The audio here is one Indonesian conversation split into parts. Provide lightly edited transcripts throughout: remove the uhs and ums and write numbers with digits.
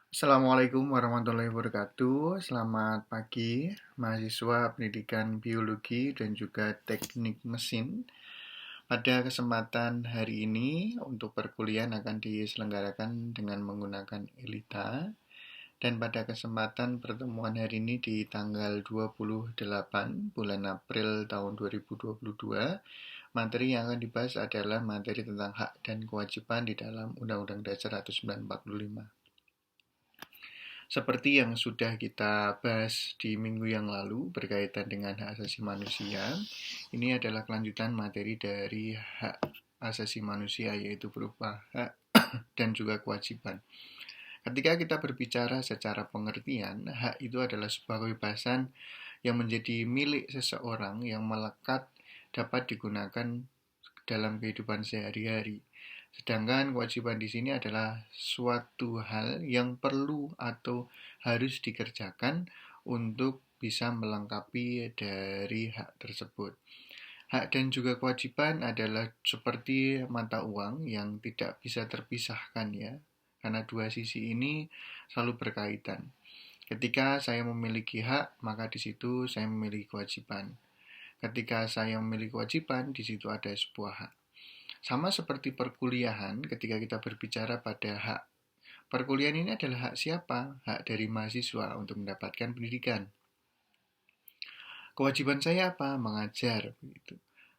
Assalamualaikum warahmatullahi wabarakatuh. Selamat pagi, mahasiswa pendidikan biologi dan juga teknik mesin. Pada kesempatan hari ini, untuk perkuliahan akan diselenggarakan dengan menggunakan ELITA. Dan pada kesempatan pertemuan hari ini di tanggal 28 bulan April tahun 2022, materi yang akan dibahas adalah materi tentang hak dan kewajiban di dalam Undang-Undang Dasar 1945. Seperti yang sudah kita bahas di minggu yang lalu berkaitan dengan hak asasi manusia, ini adalah kelanjutan materi dari hak asasi manusia, yaitu berupa hak dan juga kewajiban. Ketika kita berbicara secara pengertian, hak itu adalah sebuah kebebasan yang menjadi milik seseorang yang melekat dapat digunakan dalam kehidupan sehari-hari. Sedangkan kewajiban di sini adalah suatu hal yang perlu atau harus dikerjakan untuk bisa melengkapi dari hak tersebut. Hak dan juga kewajiban adalah seperti mata uang yang tidak bisa terpisahkan ya, karena dua sisi ini selalu berkaitan. Ketika saya memiliki hak, maka di situ saya memiliki kewajiban. Ketika saya memiliki kewajiban, di situ ada sebuah hak. Sama seperti perkuliahan, ketika kita berbicara pada hak, perkuliahan ini adalah hak siapa? Hak dari mahasiswa untuk mendapatkan pendidikan. Kewajiban saya apa? Mengajar. Begitu.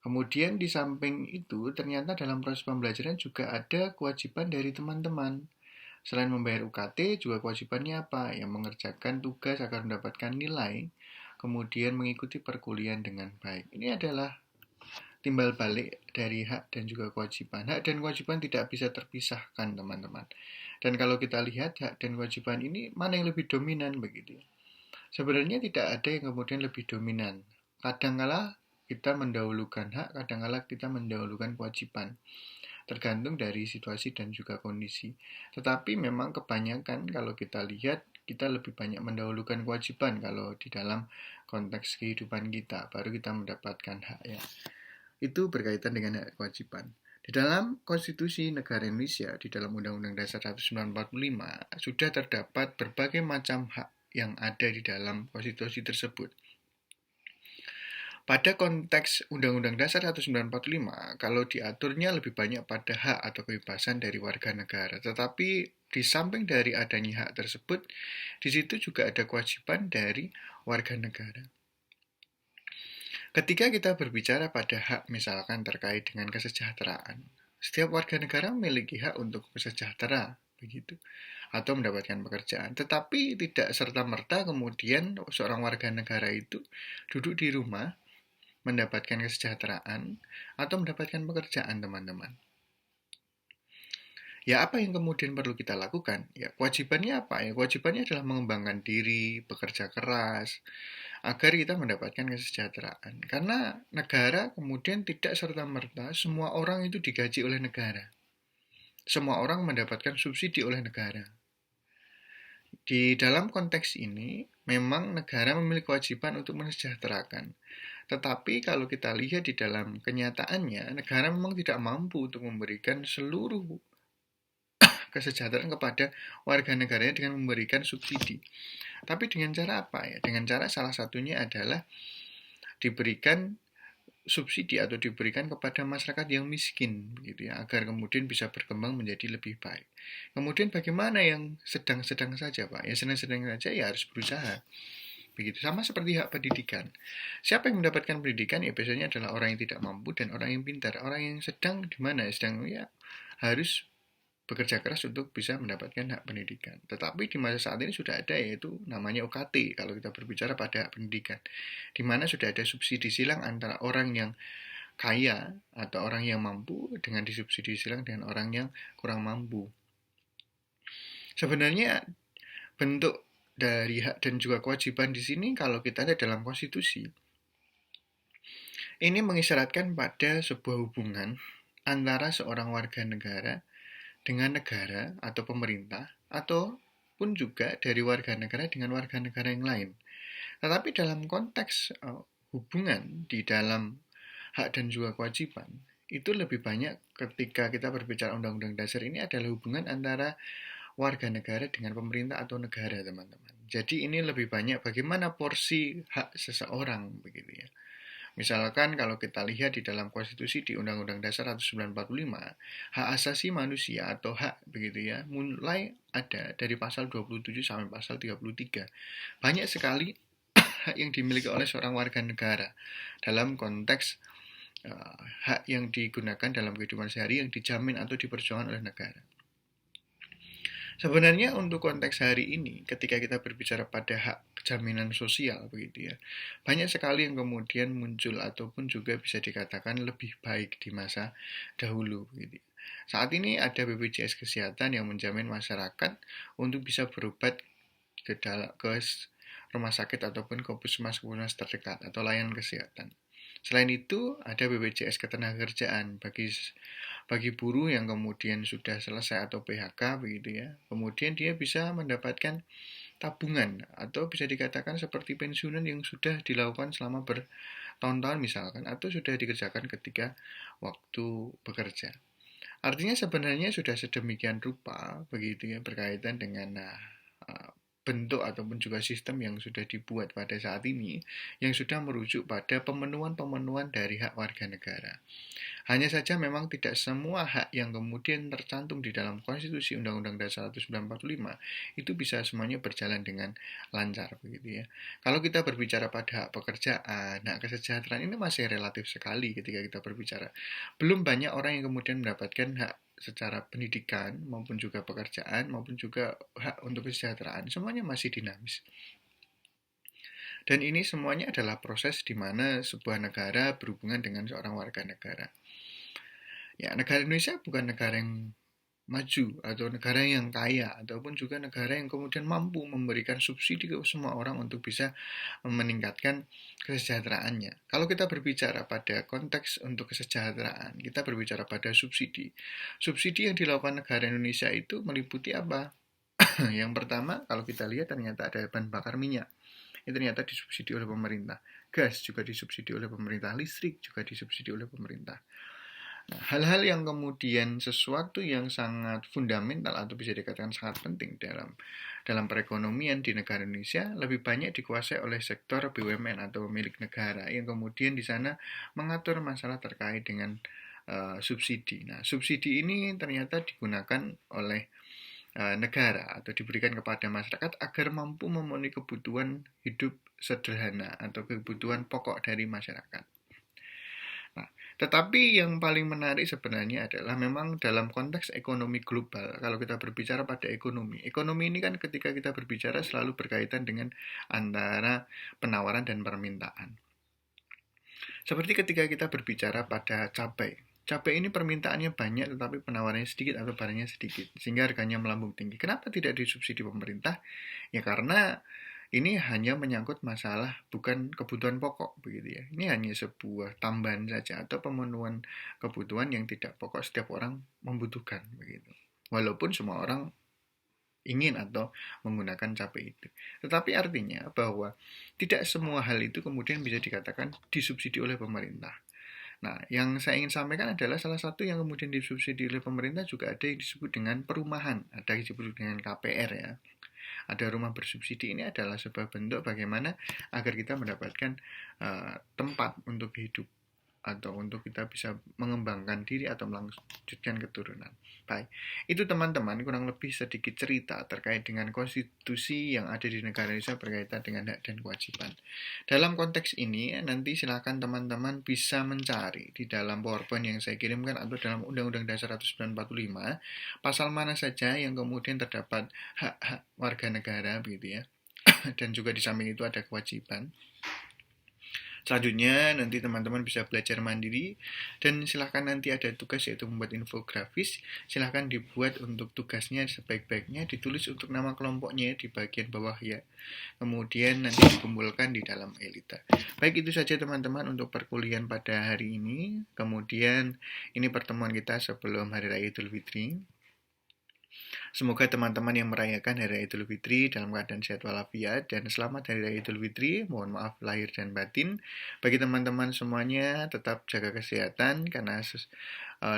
Kemudian di samping itu, ternyata dalam proses pembelajaran juga ada kewajiban dari teman-teman. Selain membayar UKT, juga kewajibannya apa? Yang mengerjakan tugas agar mendapatkan nilai, kemudian mengikuti perkuliahan dengan baik. Ini adalah timbal balik dari hak dan juga kewajiban. Hak dan kewajiban tidak bisa terpisahkan, teman-teman. Dan kalau kita lihat hak dan kewajiban ini mana yang lebih dominan begitu. Sebenarnya tidak ada yang kemudian lebih dominan. Kadangkala kita mendahulukan hak, kadangkala kita mendahulukan kewajiban. Tergantung dari situasi dan juga kondisi. Tetapi memang kebanyakan kalau kita lihat kita lebih banyak mendahulukan kewajiban kalau di dalam konteks kehidupan kita, baru kita mendapatkan hak ya. Itu berkaitan dengan hak kewajiban. Di dalam Konstitusi Negara Indonesia, di dalam Undang-Undang Dasar 1945, sudah terdapat berbagai macam hak yang ada di dalam konstitusi tersebut. Pada konteks Undang-Undang Dasar 1945, kalau diaturnya lebih banyak pada hak atau kebebasan dari warga negara. Tetapi di samping dari adanya hak tersebut, di situ juga ada kewajiban dari warga negara. Ketika kita berbicara pada hak misalkan terkait dengan kesejahteraan, setiap warga negara memiliki hak untuk sejahtera, begitu, atau mendapatkan pekerjaan. Tetapi tidak serta-merta kemudian seorang warga negara itu duduk di rumah mendapatkan kesejahteraan atau mendapatkan pekerjaan, teman-teman. Ya, apa yang kemudian perlu kita lakukan? Ya, kewajibannya apa? Ya, kewajibannya adalah mengembangkan diri, bekerja keras, agar kita mendapatkan kesejahteraan. Karena negara kemudian tidak serta-merta semua orang itu digaji oleh negara. Semua orang mendapatkan subsidi oleh negara. Di dalam konteks ini, memang negara memiliki kewajiban untuk mensejahterakan. Tetapi kalau kita lihat di dalam kenyataannya, negara memang tidak mampu untuk memberikan seluruh kesejahteraan kepada warga negaranya dengan memberikan subsidi. Tapi dengan cara apa ya? Dengan cara salah satunya adalah diberikan subsidi atau diberikan kepada masyarakat yang miskin begitu ya, agar kemudian bisa berkembang menjadi lebih baik. Kemudian bagaimana yang sedang-sedang saja, Pak? Ya sedang-sedang saja ya harus berusaha. Begitu sama seperti hak pendidikan. Siapa yang mendapatkan pendidikan ya biasanya adalah orang yang tidak mampu dan orang yang pintar. Orang yang sedang di mana? Sedang ya harus bekerja keras untuk bisa mendapatkan hak pendidikan. Tetapi di masa saat ini sudah ada yaitu namanya UKT kalau kita berbicara pada hak pendidikan. Di mana sudah ada subsidi silang antara orang yang kaya atau orang yang mampu dengan disubsidi silang dengan orang yang kurang mampu. Sebenarnya bentuk dari hak dan juga kewajiban di sini kalau kita lihat dalam konstitusi ini mengisyaratkan pada sebuah hubungan antara seorang warga negara dengan negara atau pemerintah ataupun juga dari warga negara dengan warga negara yang lain. Tetapi dalam konteks hubungan di dalam hak dan juga kewajiban itu lebih banyak ketika kita berbicara undang-undang dasar ini adalah hubungan antara warga negara dengan pemerintah atau negara, teman-teman. Jadi ini lebih banyak bagaimana porsi hak seseorang, begitu ya. Misalkan kalau kita lihat di dalam konstitusi di Undang-Undang Dasar 1945, hak asasi manusia atau hak begitu ya, mulai ada dari pasal 27 sampai pasal 33. Banyak sekali hak yang dimiliki oleh seorang warga negara dalam konteks hak yang digunakan dalam kehidupan sehari yang dijamin atau diperjuangkan oleh negara. Sebenarnya untuk konteks hari ini, ketika kita berbicara pada hak jaminan sosial begitu ya, banyak sekali yang kemudian muncul ataupun juga bisa dikatakan lebih baik di masa dahulu begitu. Saat ini ada BPJS Kesehatan yang menjamin masyarakat untuk bisa berobat ke rumah sakit ataupun ke puskesmas terdekat atau layanan kesehatan. Selain itu, ada BPJS Ketenagakerjaan bagi buruh yang kemudian sudah selesai atau PHK begitu ya. Kemudian dia bisa mendapatkan tabungan atau bisa dikatakan seperti pensiunan yang sudah dilakukan selama bertahun-tahun misalkan atau sudah dikerjakan ketika waktu bekerja. Artinya sebenarnya sudah sedemikian rupa begitu ya berkaitan dengan bentuk ataupun juga sistem yang sudah dibuat pada saat ini yang sudah merujuk pada pemenuhan-pemenuhan dari hak warga negara. Hanya saja memang tidak semua hak yang kemudian tercantum di dalam Konstitusi Undang-Undang Dasar 1945 itu bisa semuanya berjalan dengan lancar begitu ya. Kalau kita berbicara pada hak pekerjaan, hak kesejahteraan ini masih relatif sekali ketika kita berbicara. Belum banyak orang yang kemudian mendapatkan hak secara pendidikan maupun juga pekerjaan maupun juga hak untuk kesejahteraan, semuanya masih dinamis. Dan ini semuanya adalah proses di mana sebuah negara berhubungan dengan seorang warga negara. Ya, negara Indonesia bukan negara yang maju atau negara yang kaya ataupun juga negara yang kemudian mampu memberikan subsidi ke semua orang untuk bisa meningkatkan kesejahteraannya. Kalau kita berbicara pada konteks untuk kesejahteraan, kita berbicara pada subsidi. Subsidi yang dilakukan negara Indonesia itu meliputi apa? Yang pertama, kalau kita lihat ternyata ada bahan bakar minyak. Ini ternyata disubsidi oleh pemerintah. Gas juga disubsidi oleh pemerintah, listrik juga disubsidi oleh pemerintah. Nah, hal-hal yang kemudian sesuatu yang sangat fundamental atau bisa dikatakan sangat penting dalam perekonomian di negara Indonesia lebih banyak dikuasai oleh sektor BUMN atau milik negara yang kemudian di sana mengatur masalah terkait dengan subsidi. Nah, subsidi ini ternyata digunakan oleh negara atau diberikan kepada masyarakat agar mampu memenuhi kebutuhan hidup sederhana atau kebutuhan pokok dari masyarakat. Nah, tetapi yang paling menarik sebenarnya adalah memang dalam konteks ekonomi global. Kalau kita berbicara pada ekonomi ini kan ketika kita berbicara selalu berkaitan dengan antara penawaran dan permintaan. Seperti ketika kita berbicara pada cabai. Cabai ini permintaannya banyak tetapi penawarannya sedikit atau barangnya sedikit sehingga harganya melambung tinggi. Kenapa tidak disubsidi pemerintah? Ya karena ini hanya menyangkut masalah bukan kebutuhan pokok begitu ya. Ini hanya sebuah tambahan saja atau pemenuhan kebutuhan yang tidak pokok setiap orang membutuhkan begitu. Walaupun semua orang ingin atau menggunakan cabai itu. Tetapi artinya bahwa tidak semua hal itu kemudian bisa dikatakan disubsidi oleh pemerintah. Nah, yang saya ingin sampaikan adalah salah satu yang kemudian disubsidi oleh pemerintah juga ada yang disebut dengan perumahan, ada yang disebut dengan KPR ya. Ada rumah bersubsidi ini adalah sebuah bentuk bagaimana agar kita mendapatkan tempat untuk hidup atau untuk kita bisa mengembangkan diri atau melanjutkan keturunan. Baik, itu teman-teman kurang lebih sedikit cerita terkait dengan konstitusi yang ada di negara Indonesia berkaitan dengan hak dan kewajiban. Dalam konteks ini, nanti silakan teman-teman bisa mencari di dalam PowerPoint yang saya kirimkan atau dalam Undang-Undang Dasar 1945, pasal mana saja yang kemudian terdapat hak-hak warga negara begitu ya. Dan juga di samping itu ada kewajiban. Selanjutnya nanti teman-teman bisa belajar mandiri dan silahkan nanti ada tugas yaitu membuat infografis. Silahkan dibuat untuk tugasnya sebaik-baiknya, ditulis untuk nama kelompoknya di bagian bawah ya. Kemudian nanti dikumpulkan di dalam Elita. Baik, itu saja teman-teman untuk perkuliahan pada hari ini. Kemudian ini pertemuan kita sebelum Hari Raya Idul Fitri. Semoga teman-teman yang merayakan Hari Raya Idul Fitri dalam keadaan sehat walafiat dan selamat Hari Raya Idul Fitri. Mohon maaf lahir dan batin. Bagi teman-teman semuanya tetap jaga kesehatan karena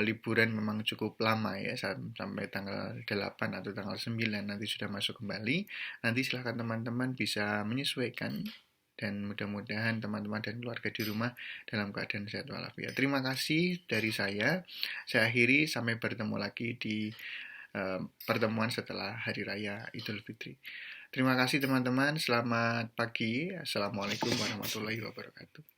liburan memang cukup lama ya sampai tanggal 8 atau tanggal 9 nanti sudah masuk kembali. Nanti silahkan teman-teman bisa menyesuaikan dan mudah-mudahan teman-teman dan keluarga di rumah dalam keadaan sehat walafiat. Terima kasih dari saya. Saya akhiri sampai bertemu lagi di pertemuan setelah Hari Raya Idul Fitri. Terima kasih teman-teman. Selamat pagi. Assalamualaikum warahmatullahi wabarakatuh.